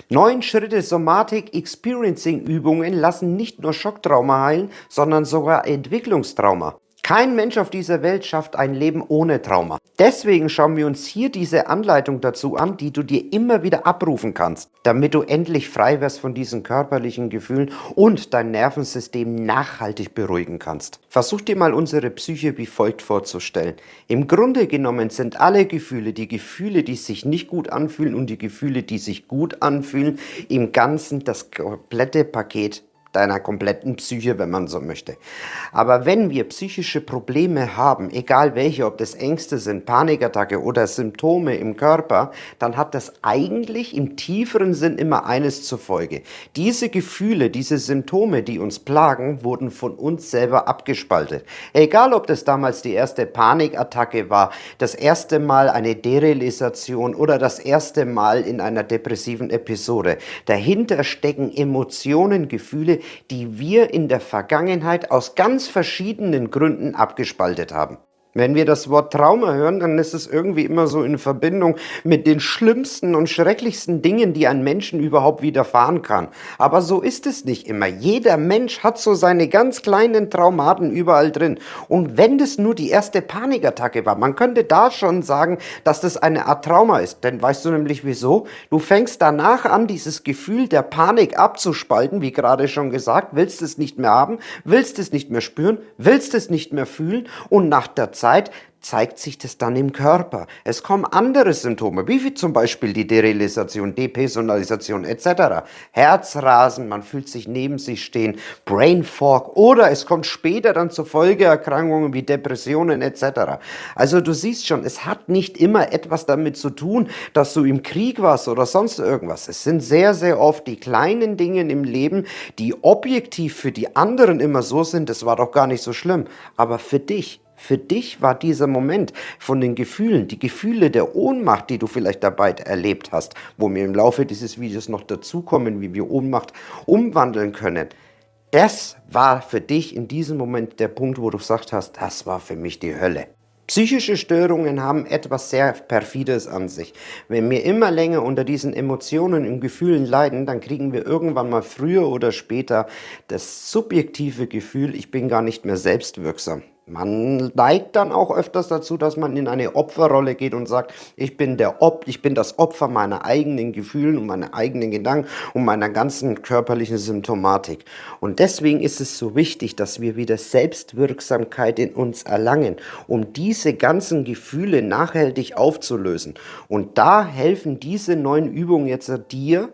9 Schritte Somatic Experiencing Übungen lassen nicht nur Schocktrauma heilen, sondern sogar Entwicklungstrauma. Kein Mensch auf dieser Welt schafft ein Leben ohne Trauma. Deswegen schauen wir uns hier diese Anleitung dazu an, die du dir immer wieder abrufen kannst, damit du endlich frei wirst von diesen körperlichen Gefühlen und dein Nervensystem nachhaltig beruhigen kannst. Versuch dir mal unsere Psyche wie folgt vorzustellen. Im Grunde genommen sind alle Gefühle, die sich nicht gut anfühlen und die Gefühle, die sich gut anfühlen, im Ganzen das komplette Paket deiner kompletten Psyche, wenn man so möchte. Aber wenn wir psychische Probleme haben, egal welche, ob das Ängste sind, Panikattacke oder Symptome im Körper, dann hat das eigentlich im tieferen Sinn immer eines zur Folge. Diese Gefühle, diese Symptome, die uns plagen, wurden von uns selber abgespaltet. Egal, ob das damals die erste Panikattacke war, das erste Mal eine Derealisation oder das erste Mal in einer depressiven Episode. Dahinter stecken Emotionen, Gefühle, die wir in der Vergangenheit aus ganz verschiedenen Gründen abgespaltet haben. Wenn wir das Wort Trauma hören, dann ist es irgendwie immer so in Verbindung mit den schlimmsten und schrecklichsten Dingen, die einem Menschen überhaupt widerfahren kann. Aber so ist es nicht immer. Jeder Mensch hat so seine ganz kleinen Traumaten überall drin. Und wenn das nur die erste Panikattacke war, man könnte da schon sagen, dass das eine Art Trauma ist. Denn weißt du nämlich wieso? Du fängst danach an, dieses Gefühl der Panik abzuspalten, wie gerade schon gesagt, willst es nicht mehr haben, willst es nicht mehr spüren, willst es nicht mehr fühlen und nach der Zeit zeigt sich das dann im Körper. Es kommen andere Symptome, wie zum Beispiel die Derealisation, Depersonalisation etc. Herzrasen, man fühlt sich neben sich stehen, Brain Fog oder es kommt später dann zu Folgeerkrankungen wie Depressionen etc. Also du siehst schon, es hat nicht immer etwas damit zu tun, dass du im Krieg warst oder sonst irgendwas. Es sind sehr, sehr oft die kleinen Dinge im Leben, die objektiv für die anderen immer so sind, das war doch gar nicht so schlimm, aber für dich war dieser Moment von den Gefühlen, die Gefühle der Ohnmacht, die du vielleicht dabei erlebt hast, wo wir im Laufe dieses Videos noch dazukommen, wie wir Ohnmacht umwandeln können. Das war für dich in diesem Moment der Punkt, wo du gesagt hast, das war für mich die Hölle. Psychische Störungen haben etwas sehr Perfides an sich. Wenn wir immer länger unter diesen Emotionen und Gefühlen leiden, dann kriegen wir irgendwann mal früher oder später das subjektive Gefühl, ich bin gar nicht mehr selbstwirksam. Man neigt dann auch öfters dazu, dass man in eine Opferrolle geht und sagt, ich bin das Opfer meiner eigenen Gefühle und meiner eigenen Gedanken und meiner ganzen körperlichen Symptomatik. Und deswegen ist es so wichtig, dass wir wieder Selbstwirksamkeit in uns erlangen, um diese ganzen Gefühle nachhaltig aufzulösen. Und da helfen diese 9 Übungen jetzt dir,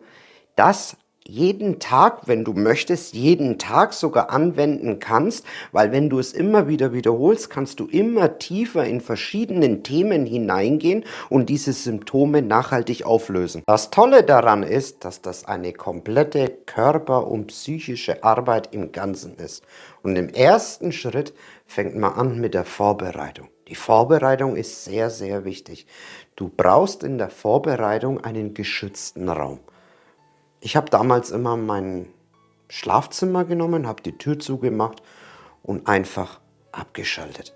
das jeden Tag, wenn du möchtest, jeden Tag sogar anwenden kannst, weil wenn du es immer wieder wiederholst, kannst du immer tiefer in verschiedenen Themen hineingehen und diese Symptome nachhaltig auflösen. Das Tolle daran ist, dass das eine komplette Körper- und psychische Arbeit im Ganzen ist. Und im ersten Schritt fängt man an mit der Vorbereitung. Die Vorbereitung ist sehr, sehr wichtig. Du brauchst in der Vorbereitung einen geschützten Raum. Ich habe damals immer mein Schlafzimmer genommen, habe die Tür zugemacht und einfach abgeschaltet.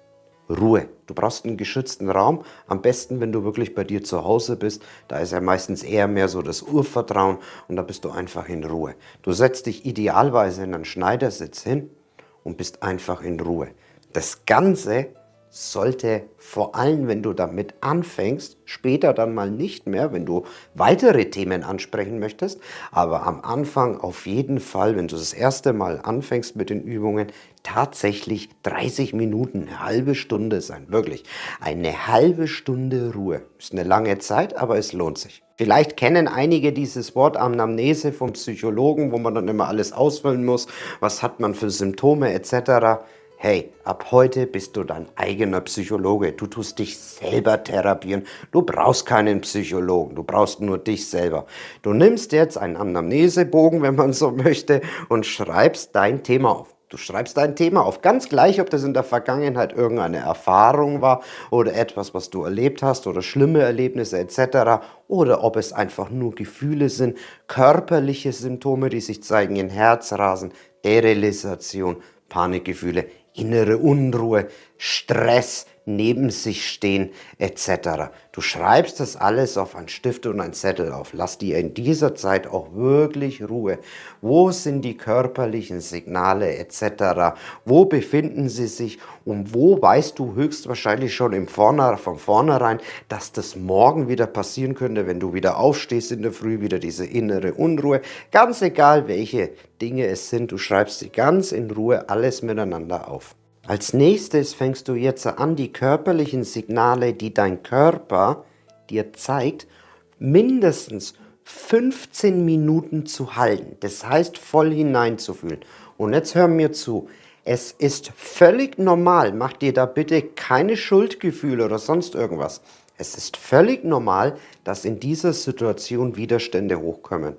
Ruhe. Du brauchst einen geschützten Raum. Am besten, wenn du wirklich bei dir zu Hause bist. Da ist ja meistens eher mehr so das Urvertrauen und da bist du einfach in Ruhe. Du setzt dich idealweise in einen Schneidersitz hin und bist einfach in Ruhe. Das Ganze sollte vor allem, wenn du damit anfängst, später dann mal nicht mehr, wenn du weitere Themen ansprechen möchtest, aber am Anfang auf jeden Fall, wenn du das erste Mal anfängst mit den Übungen, tatsächlich 30 Minuten, eine halbe Stunde sein, wirklich. Eine halbe Stunde Ruhe. Ist eine lange Zeit, aber es lohnt sich. Vielleicht kennen einige dieses Wort Anamnese vom Psychologen, wo man dann immer alles ausfüllen muss, was hat man für Symptome etc. Hey, ab heute bist du dein eigener Psychologe. Du tust dich selber therapieren. Du brauchst keinen Psychologen. Du brauchst nur dich selber. Du nimmst jetzt einen Anamnesebogen, wenn man so möchte, und schreibst dein Thema auf. Du schreibst dein Thema auf. Ganz gleich, ob das in der Vergangenheit irgendeine Erfahrung war oder etwas, was du erlebt hast oder schlimme Erlebnisse etc. Oder ob es einfach nur Gefühle sind, körperliche Symptome, die sich zeigen in Herzrasen, Derealisation, Panikgefühle, innere Unruhe, Stress, neben sich stehen etc. Du schreibst das alles auf einen Stift und einen Zettel auf. Lass dir in dieser Zeit auch wirklich Ruhe. Wo sind die körperlichen Signale etc.? Wo befinden sie sich und wo weißt du höchstwahrscheinlich schon von vornherein, dass das morgen wieder passieren könnte, wenn du wieder aufstehst in der Früh, wieder diese innere Unruhe. Ganz egal, welche Dinge es sind, du schreibst sie ganz in Ruhe alles miteinander auf. Als nächstes fängst du jetzt an, die körperlichen Signale, die dein Körper dir zeigt, mindestens 15 Minuten zu halten. Das heißt, voll hineinzufühlen. Und jetzt hör mir zu. Es ist völlig normal, mach dir da bitte keine Schuldgefühle oder sonst irgendwas. Es ist völlig normal, dass in dieser Situation Widerstände hochkommen.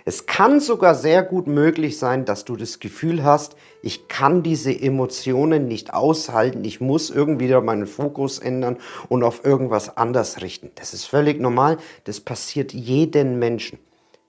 Es kann sogar sehr gut möglich sein, dass du das Gefühl hast, ich kann diese Emotionen nicht aushalten, ich muss irgendwie meinen Fokus ändern und auf irgendwas anders richten. Das ist völlig normal, das passiert jedem Menschen.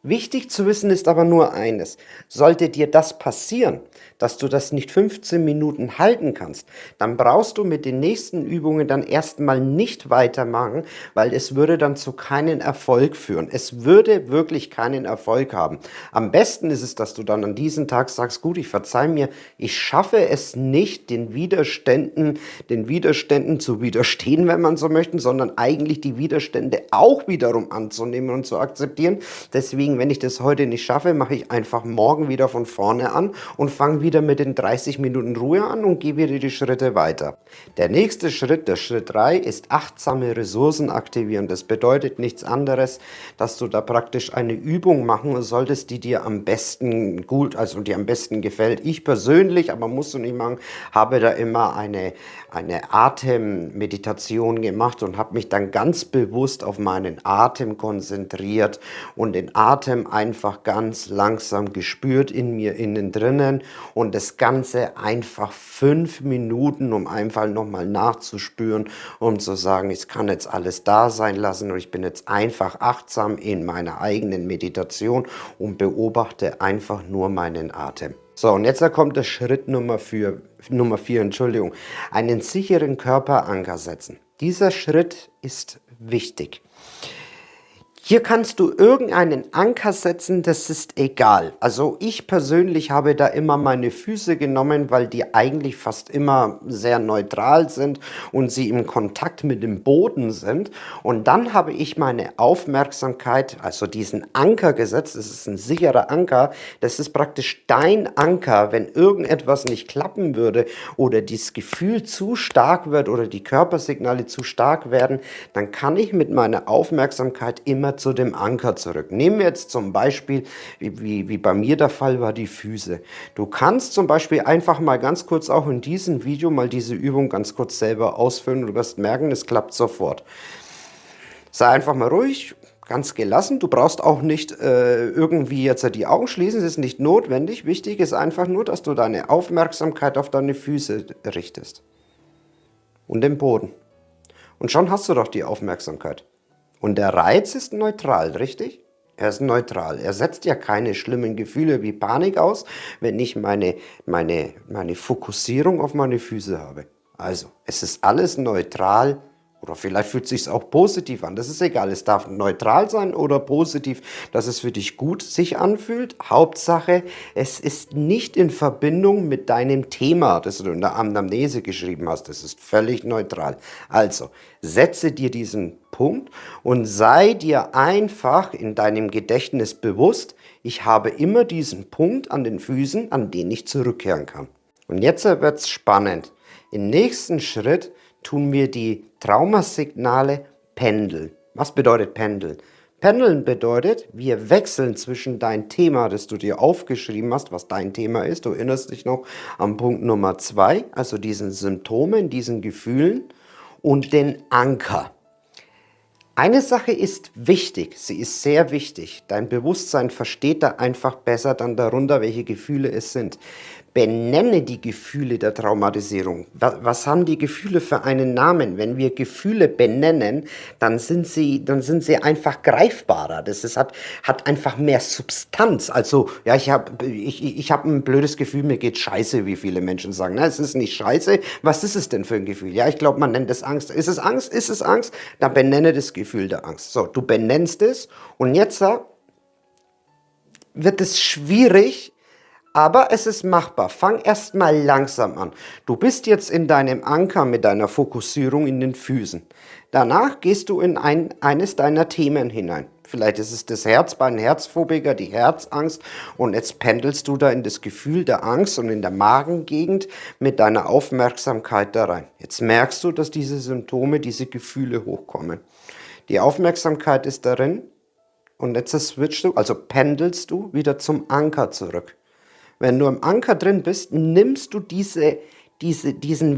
Wichtig zu wissen ist aber nur eines: Sollte dir das passieren, dass du das nicht 15 Minuten halten kannst, dann brauchst du mit den nächsten Übungen dann erstmal nicht weitermachen, weil es würde dann zu keinem Erfolg führen. Es würde wirklich keinen Erfolg haben. Am besten ist es, dass du dann an diesem Tag sagst, gut, ich verzeih mir, ich schaffe es nicht, den Widerständen zu widerstehen, wenn man so möchte, sondern eigentlich die Widerstände auch wiederum anzunehmen und zu akzeptieren. Deswegen, wenn ich das heute nicht schaffe, mache ich einfach morgen wieder von vorne an und fange wieder mit den 30 Minuten Ruhe an und gehe wieder die Schritte weiter. Der nächste Schritt, der Schritt 3, ist achtsame Ressourcen aktivieren. Das bedeutet nichts anderes, dass du da praktisch eine Übung machen solltest, die dir am besten die am besten gefällt. Ich persönlich, aber musst du nicht machen, habe da immer eine Atemmeditation gemacht und habe mich dann ganz bewusst auf meinen Atem konzentriert und den Atem einfach ganz langsam gespürt in mir innen drinnen und das Ganze einfach 5 Minuten, um einfach nochmal nachzuspüren, um zu sagen, ich kann jetzt alles da sein lassen und ich bin jetzt einfach achtsam in meiner eigenen Meditation und beobachte einfach nur meinen Atem. So, und jetzt kommt der Schritt Nummer 4, einen sicheren Körperanker setzen. Dieser Schritt ist wichtig. Hier kannst du irgendeinen Anker setzen, das ist egal. Also ich persönlich habe da immer meine Füße genommen, weil die eigentlich fast immer sehr neutral sind und sie im Kontakt mit dem Boden sind. Und dann habe ich meine Aufmerksamkeit, also diesen Anker gesetzt, das ist ein sicherer Anker, das ist praktisch dein Anker, wenn irgendetwas nicht klappen würde oder das Gefühl zu stark wird oder die Körpersignale zu stark werden, dann kann ich mit meiner Aufmerksamkeit immer zu dem Anker zurück. Nehmen wir jetzt zum Beispiel, wie bei mir der Fall war, die Füße. Du kannst zum Beispiel einfach mal ganz kurz auch in diesem Video mal diese Übung ganz kurz selber ausführen und du wirst merken, es klappt sofort. Sei einfach mal ruhig, ganz gelassen. Du brauchst auch nicht irgendwie jetzt die Augen schließen, das ist nicht notwendig. Wichtig ist einfach nur, dass du deine Aufmerksamkeit auf deine Füße richtest und den Boden. Und schon hast du doch die Aufmerksamkeit. Und der Reiz ist neutral, richtig? Er ist neutral. Er setzt ja keine schlimmen Gefühle wie Panik aus, wenn ich meine Fokussierung auf meine Füße habe. Also, es ist alles neutral. Oder vielleicht fühlt es sich auch positiv an. Das ist egal. Es darf neutral sein oder positiv, dass es für dich gut sich anfühlt. Hauptsache, es ist nicht in Verbindung mit deinem Thema, das du in der Anamnese geschrieben hast. Das ist völlig neutral. Also, setze dir diesen Punkt und sei dir einfach in deinem Gedächtnis bewusst, ich habe immer diesen Punkt an den Füßen, an den ich zurückkehren kann. Und jetzt wird es spannend. Im nächsten Schritt tun wir die Traumasignale pendeln. Was bedeutet pendeln? Pendeln bedeutet, wir wechseln zwischen dein Thema, das du dir aufgeschrieben hast, was dein Thema ist. Du erinnerst dich noch am Punkt Nummer 2, also diesen Symptomen, diesen Gefühlen und den Anker. Eine Sache ist wichtig, sie ist sehr wichtig. Dein Bewusstsein versteht da einfach besser dann darunter, welche Gefühle es sind. Benenne die Gefühle der Traumatisierung. Was haben die Gefühle für einen Namen? Wenn wir Gefühle benennen, dann sind sie einfach greifbarer. Hat einfach mehr Substanz. Also, ja, ich hab ein blödes Gefühl, mir geht scheiße, wie viele Menschen sagen. Na, es ist nicht scheiße. Was ist es denn für ein Gefühl? Ja, ich glaube, man nennt es Angst. Ist es Angst? Ist es Angst? Dann benenne das Gefühl der Angst. So, du benennst es und jetzt wird es schwierig, aber es ist machbar. Fang erst mal langsam an. Du bist jetzt in deinem Anker mit deiner Fokussierung in den Füßen. Danach gehst du in eines deiner Themen hinein. Vielleicht ist es das Herz bei einem Herzphobiker, die Herzangst. Und jetzt pendelst du da in das Gefühl der Angst und in der Magengegend mit deiner Aufmerksamkeit da rein. Jetzt merkst du, dass diese Symptome, diese Gefühle hochkommen. Die Aufmerksamkeit ist darin und jetzt switchst du, also pendelst du wieder zum Anker zurück. Wenn du im Anker drin bist, nimmst du diesen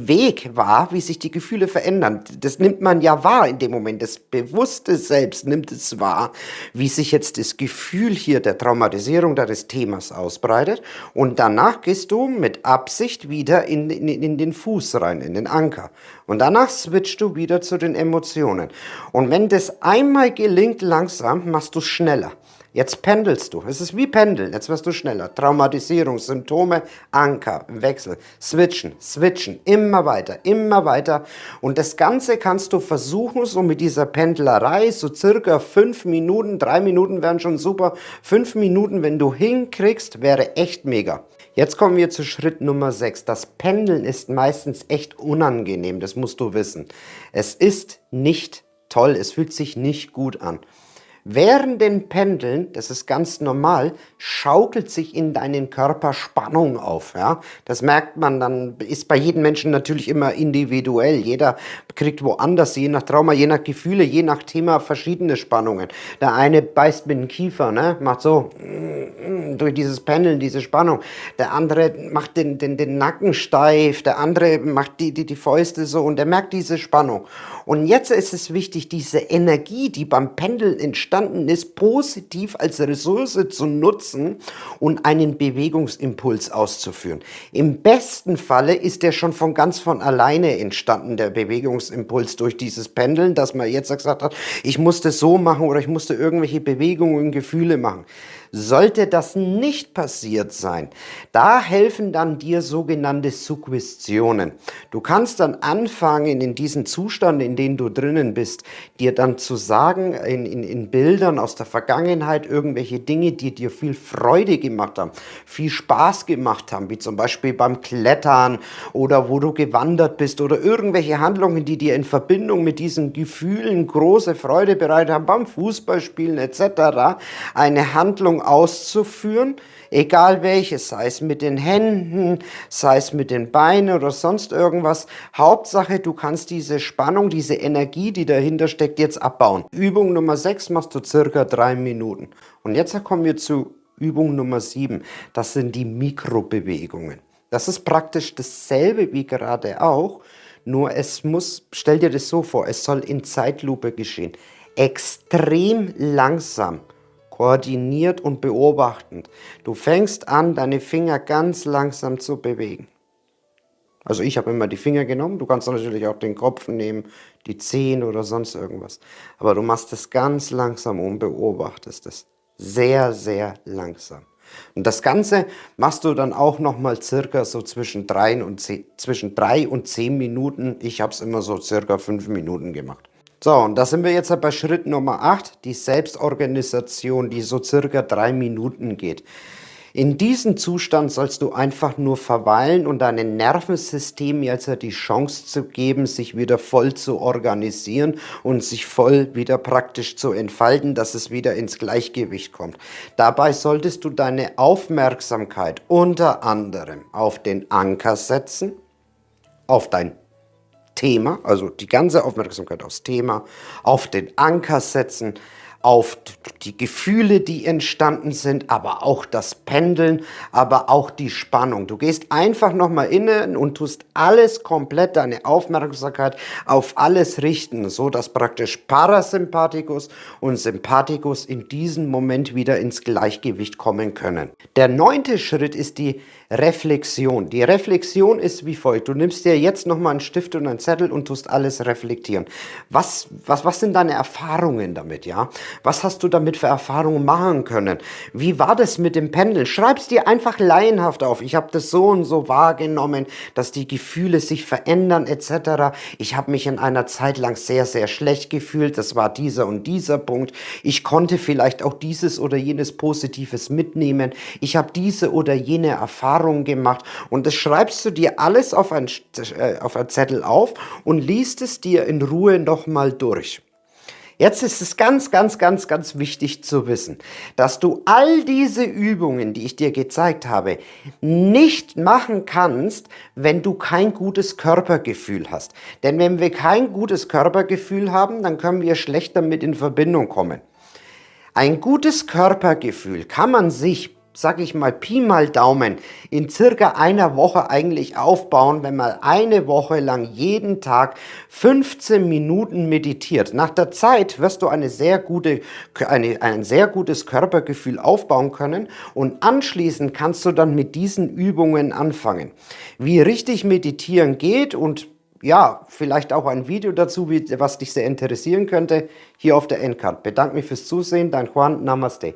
Weg wahr, wie sich die Gefühle verändern. Das nimmt man ja wahr in dem Moment. Das bewusste Selbst nimmt es wahr, wie sich jetzt das Gefühl hier der Traumatisierung des Themas ausbreitet. Und danach gehst du mit Absicht wieder in den Fuß rein, in den Anker. Und danach switchst du wieder zu den Emotionen. Und wenn das einmal gelingt langsam, machst du es schneller. Jetzt pendelst du. Es ist wie Pendeln. Jetzt wirst du schneller. Traumatisierung, Symptome, Anker, Wechsel, switchen, immer weiter, immer weiter. Und das Ganze kannst du versuchen, so mit dieser Pendlerei, so circa 5 Minuten, 3 Minuten wären schon super. 5 Minuten, wenn du hinkriegst, wäre echt mega. Jetzt kommen wir zu Schritt Nummer 6. Das Pendeln ist meistens echt unangenehm, das musst du wissen. Es ist nicht toll, es fühlt sich nicht gut an. Während dem Pendeln, das ist ganz normal, schaukelt sich in deinen Körper Spannung auf. Ja? Das merkt man dann, ist bei jedem Menschen natürlich immer individuell. Jeder kriegt woanders, je nach Trauma, je nach Gefühle, je nach Thema verschiedene Spannungen. Der eine beißt mit dem Kiefer, ne? Macht so durch dieses Pendeln, diese Spannung. Der andere macht den Nacken steif, der andere macht die Fäuste so und der merkt diese Spannung. Und jetzt ist es wichtig, diese Energie, die beim Pendeln entstanden ist, positiv als Ressource zu nutzen und einen Bewegungsimpuls auszuführen. Im besten Falle ist der schon von alleine entstanden, der Bewegungsimpuls durch dieses Pendeln, dass man jetzt gesagt hat, ich musste so machen oder ich musste irgendwelche Bewegungen und Gefühle machen. Sollte das nicht passiert sein, da helfen dann dir sogenannte Suggestionen. Du kannst dann anfangen, in diesen Zustand, in dem du drinnen bist, dir dann zu sagen, in Bildern aus der Vergangenheit, irgendwelche Dinge, die dir viel Freude gemacht haben, viel Spaß gemacht haben, wie zum Beispiel beim Klettern oder wo du gewandert bist oder irgendwelche Handlungen, die dir in Verbindung mit diesen Gefühlen große Freude bereitet haben, beim Fußballspielen etc., eine Handlung auszuführen, egal welches, sei es mit den Händen, sei es mit den Beinen oder sonst irgendwas. Hauptsache, du kannst diese Spannung, diese Energie, die dahinter steckt, jetzt abbauen. Übung Nummer 6 machst du circa 3 Minuten. Und jetzt kommen wir zu Übung Nummer 7. Das sind die Mikrobewegungen. Das ist praktisch dasselbe wie gerade auch, nur stell dir das so vor, es soll in Zeitlupe geschehen. Extrem langsam. Koordiniert und beobachtend. Du fängst an, deine Finger ganz langsam zu bewegen. Also ich habe immer die Finger genommen, du kannst natürlich auch den Kopf nehmen, die Zehen oder sonst irgendwas. Aber du machst es ganz langsam und beobachtest es. Sehr, sehr langsam. Und das Ganze machst du dann auch nochmal circa so zwischen 3 und 10 Minuten. Ich habe es immer so circa 5 Minuten gemacht. So, und da sind wir jetzt bei Schritt Nummer 8, die Selbstorganisation, die so circa 3 Minuten geht. In diesem Zustand sollst du einfach nur verweilen und deinem Nervensystem jetzt die Chance zu geben, sich wieder voll zu organisieren und sich voll wieder praktisch zu entfalten, dass es wieder ins Gleichgewicht kommt. Dabei solltest du deine Aufmerksamkeit unter anderem auf den Anker setzen, auf dein Thema, also die ganze Aufmerksamkeit aufs Thema, auf den Anker setzen, auf die Gefühle, die entstanden sind, aber auch das Pendeln, aber auch die Spannung. Du gehst einfach nochmal inne und tust alles komplett, deine Aufmerksamkeit auf alles richten, so dass praktisch Parasympathikus und Sympathikus in diesem Moment wieder ins Gleichgewicht kommen können. Der 9. Schritt ist die Reflexion. Die Reflexion ist wie folgt. Du nimmst dir jetzt nochmal einen Stift und einen Zettel und tust alles reflektieren. Was sind deine Erfahrungen damit, ja? Was hast du damit für Erfahrungen machen können? Wie war das mit dem Pendeln? Schreib's dir einfach laienhaft auf. Ich habe das so und so wahrgenommen, dass die Gefühle sich verändern etc. Ich habe mich in einer Zeit lang sehr, sehr schlecht gefühlt. Das war dieser und dieser Punkt. Ich konnte vielleicht auch dieses oder jenes Positives mitnehmen. Ich habe diese oder jene Erfahrung gemacht und das schreibst du dir alles auf ein Zettel auf und liest es dir in Ruhe nochmal durch. Jetzt ist es ganz, ganz, ganz, ganz wichtig zu wissen, dass du all diese Übungen, die ich dir gezeigt habe, nicht machen kannst, wenn du kein gutes Körpergefühl hast. Denn wenn wir kein gutes Körpergefühl haben, dann können wir schlecht damit in Verbindung kommen. Ein gutes Körpergefühl kann man sich, sag ich mal, Pi mal Daumen, in circa einer Woche eigentlich aufbauen, wenn man eine Woche lang jeden Tag 15 Minuten meditiert. Nach der Zeit wirst du ein sehr gutes Körpergefühl aufbauen können und anschließend kannst du dann mit diesen Übungen anfangen. Wie richtig meditieren geht und ja, vielleicht auch ein Video dazu, was dich sehr interessieren könnte, hier auf der Endcard. Bedanke mich fürs Zusehen, dein Juan, Namaste.